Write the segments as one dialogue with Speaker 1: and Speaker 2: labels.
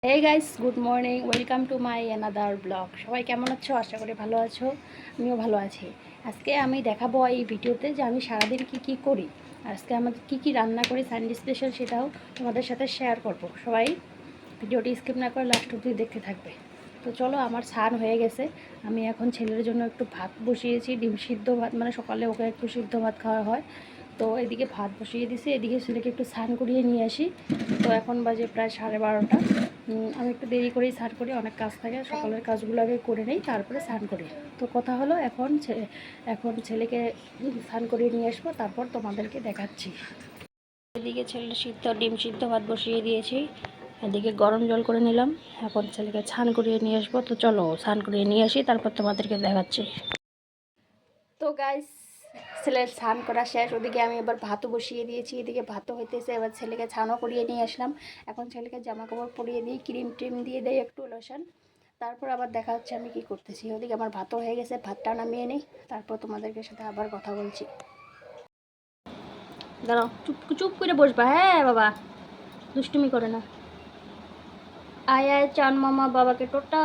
Speaker 1: Hey guys, good morning, welcome to my another blog. সবাই কেমন আছো? আশা করি ভালো আছো। আমিও ভালো আছি। আজকে আমি দেখাবো এই ভিডিওতে যে আমি সারাদিন কি করি। আজকে আমাদের কি রান্না করি সানডে স্পেশাল, সেটাও তোমাদের সাথে শেয়ার করব। সবাই ভিডিওটি স্কিপ না করে লাস্ট অবধি দেখতে থাকবে। তো চলো, আমার স্নান হয়ে গেছে। আমি এখন ছেলের জন্য একটু ভাত বসিয়েছি, ডিম সিদ্ধ ভাত, মানে সকালে ওকে একটু সিদ্ধ ভাত খাওয়া হয়। তো এদিকে ভাত বসিয়ে দিছি, এদিকে ছেলেকে একটু স্নান করিয়ে নিয়ে আসি। তো এখন বাজে প্রায় 12:30। আমি একটু দেরি করেই স্নান করি, অনেক কাজ থাকে, সকালের কাজগুলো আগে করে নেই, তারপরে স্নান করি। তো কথা হলো, এখন ছেলেকে স্নান করিয়ে নিয়ে আসবো, তারপর তোমাদেরকে দেখাচ্ছি। এদিকে ছেলের ডিম সিদ্ধ ভাত বসিয়ে দিয়েছি, এদিকে গরম জল করে নিলাম। এখন ছেলেকে স্নান করিয়ে নিয়ে আসবো। তো চলো স্নান করিয়ে নিয়ে আসি, তারপর তোমাদেরকে দেখাচ্ছি। তো গাইস, ছেলের স্নান করা শেষ। ওদিকে আমি এবার ভাতও বসিয়ে দিয়েছি, এদিকে ভাতও হইতেছে। এবার ছেলেকে ছানও করিয়ে নিয়ে আসলাম। এখন ছেলেকে জামা কাপড় পরিয়ে দিই, ক্রিম ট্রিম দিয়ে দেয়, একটু লোশন। তারপর আবার দেখা হচ্ছে আমি কি করতেছি। ওদিকে আমার ভাতও হয়ে গেছে, ভাতটা নামিয়ে নিই, তারপর তোমাদেরকে সাথে আবার কথা বলছি। দাঁড়াও, চুপ চুপ করে বসবা। হ্যাঁ বাবা, দুষ্টুমি করে না। আয় আয় চান মামা, বাবাকে টোটা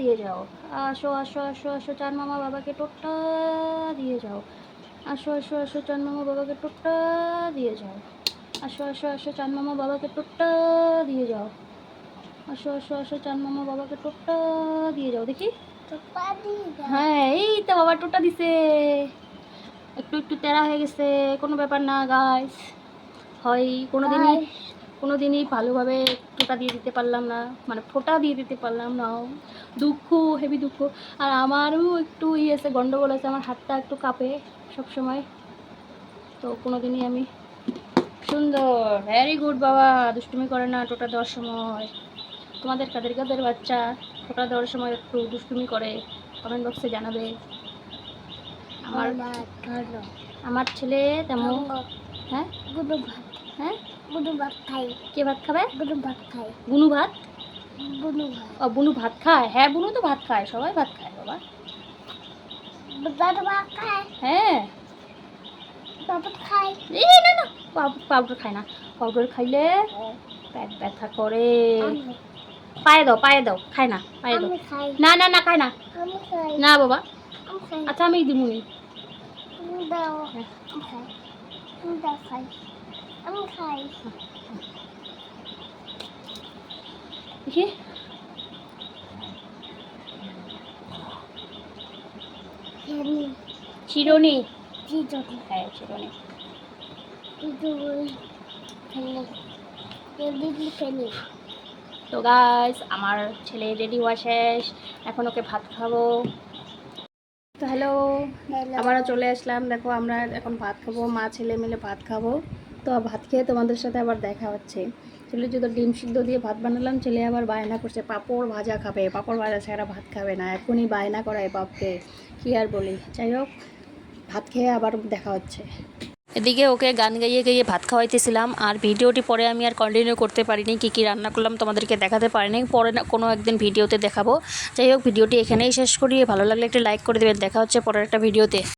Speaker 1: দিয়ে যাও। আসো আসো আসো আসো চান মামা, বাবাকে টোটা দিয়ে যাও। আসো আসো আসো চান মামা, বাবাকে টোটা দিয়ে যাও। আসো আসো আসো চান মামা, বাবাকে টোটা দিয়ে যাও। আসো আসো আসো চান মামা, বাবাকে টোটা দিয়ে যাও। দেখি, হ্যাঁ এই তো বাবা টোটা দিছে। একটু একটু তেরা হয়ে গেছে, কোনো ব্যাপার না গাইস। হয় কোনোদিনই ভালোভাবে টোটা দিয়ে দিতে পারলাম না, মানে ফোঁটা দিয়ে দিতে পারলাম না। দুঃখ, হেভি দুঃখ। আর আমারও একটু আছে, গন্ডগোল আছে, আমার হাতটা একটু কাঁপে সবসময়। তো কোনোদিনই আমি সুন্দর, ভেরি গুড বাবা, দুষ্টুমি করে না টোটা দেওয়ার সময়। তোমাদের কাদের কাদের বাচ্চা টোটা দেওয়ার সময় একটু দুষ্টুমি করে, কমেন্ট বক্সে জানাবে। আমার ছেলে তেমন। হ্যাঁ হ্যাঁ,
Speaker 2: বুনু ভাত খাই।
Speaker 1: কে ভাত খাবে?
Speaker 2: বুনু ভাত খাই।
Speaker 1: বুনু ভাত?
Speaker 2: বুনু ভাত।
Speaker 1: ও বুনু ভাত খায়? হ্যাঁ, বুনু তো ভাত খায়, সবাই ভাত খায় বাবা।
Speaker 2: দাদু ভাত খায়।
Speaker 1: হ্যাঁ,
Speaker 2: বাবু খায়।
Speaker 1: এই না না, পাউডার খায় না। পাউডার খাইলে পেট ব্যথা করে। পায়ে দাও, পায়ে দাও, খায় না, পায়ে দাও।
Speaker 2: আমি খাই।
Speaker 1: না না না, খায় না।
Speaker 2: আমি খাই।
Speaker 1: না বাবা।
Speaker 2: আমি খাই।
Speaker 1: আচ্ছা, আমি দিমুনি।
Speaker 2: তুমি দাও। আমি খাই। তুমি দাও খাই। আমি খাই।
Speaker 1: দেখি, চিরুনি।
Speaker 2: চিরুনি।
Speaker 1: হ্যাঁ, চিরুনি। তো গাইস, আমার ছেলে রেডি হওয়া শেষ, এখন ওকে ভাত খাবো। তো হ্যালো, আমারও চলে আসলাম। দেখো, আমরা এখন ভাত খাবো, মা ছেলে মিলে ভাত খাবো। তো ভাত খেয়ে তোমাদের সাথে আবার দেখা হচ্ছে। ছেলে যদি ডিম সিদ্ধ দিয়ে ভাত বানালাম, ছেলে আবার বায়না করছে পাঁপড় ভাজা খাবে, পাঁপড় ভাজা ছাড়া ভাত খাবে না। এখনই বায়না করায় বাপকে, কী আর বলি। যাই হোক, ভাত খেয়ে আবার দেখা হচ্ছে। এদিকে ওকে গান গাইয়ে গাইয়ে ভাত খাওয়াইতেছিলাম, আর ভিডিওটি পরে আমি আর কন্টিনিউ করতে পারিনি। কী রান্না করলাম তোমাদেরকে দেখাতে পারিনি, পরে না কোনো একদিন ভিডিওতে দেখাবো। যাই হোক, ভিডিওটি এখানেই শেষ করি। ভালো লাগলে একটি লাইক করে দেবেন। দেখা হচ্ছে পরের একটা ভিডিওতে।